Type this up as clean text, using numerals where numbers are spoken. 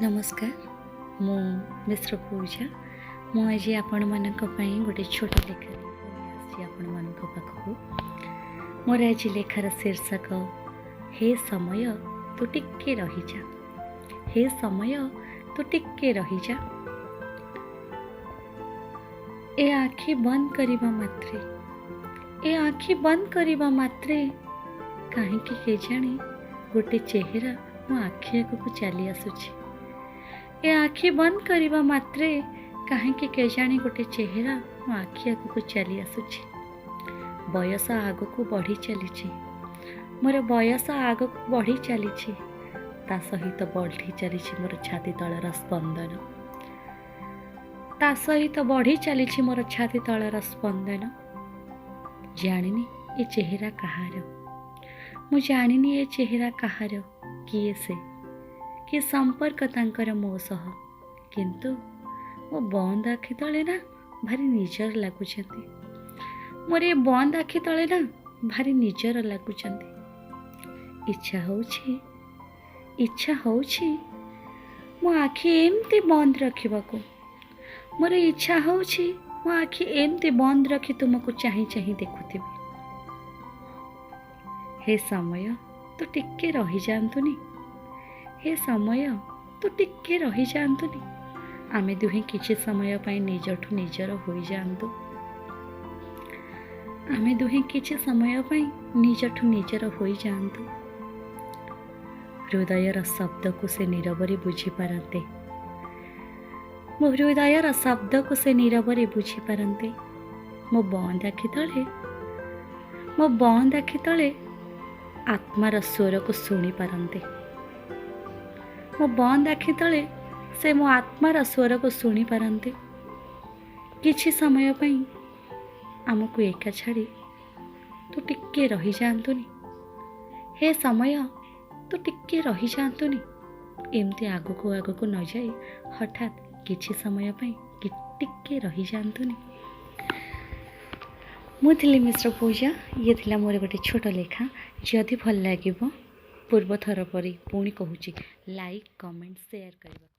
नमस्कार मु मिश्र पूजा मुझे आपण मानक गोटे छोट लेखा आपण मानक पाखक मोर आज लेखार शीर्षक हे समय तू टिके रही जा। हे समय तू टिके रही जा। ए आखि बंद करिबा मात्रे कहीं केजाणी गोटे चेहरा मो आखि आगक चली आसुची। ए आखि बंद करिबा मात्रे कहीं केजाणी गोटे चेहरा मो आखि आगक चली आसुची। बयस आगक बढ़ी चली मोर बयस आगक बढ़ी चली ता सहित बढ़ी चली मोर छाती तलर स्पंदन। ता सहित बढ़ी चली मोर छाती तलर स्पंदन। जानिनी ए चेहरा कहार मु जानिनी ए चेहरा कहार किए से कि संपर्क तांकर मो सह किंतु मो बंद आखि तले ना भारी निजर लगुचंती। मोर ए बंद आखि तले ना भारी निजर लगुचंती। इच्छा होउछि मो आखि एमती बंद रखिबाको। मोर इच्छा होउछि मो आखि एमती बंद रखी तुमको चाही चाही देखुथिबी। हे समय तू टिके रही जांतुनी। हे समय तू टिके रही जांतुनी। आमे दुहे किछि समय पई निजठु निजर होई जांतु। आमे दुहे किछि समय पई निजठु निजर होई जांतु। हृदयर शब्द को से नीरवरे बुझी पारंते। मो हृदयर शब्द को से नीरवरे बुझी पारंते। मो बंद आखि तले आत्मार स्वर को शुणी पारंते। मो बंद आखि तले से मो आत्मार स्वर को शुणी पारंते। किछि समय पई आमको एका छाड़ी तू टिके रही जांतुनी। हे समय तू टिके रही जांतुनी। एमती आगको न जाई हठात किछि समय पई टिके रही जांतुनी। मुझे मिश्र पूजा ये थिला मोर गोटे छोट लेखा। जदि भल लागिबो पूर्व थर परी पुणी कहूची लाइक कमेंट शेयर करबा।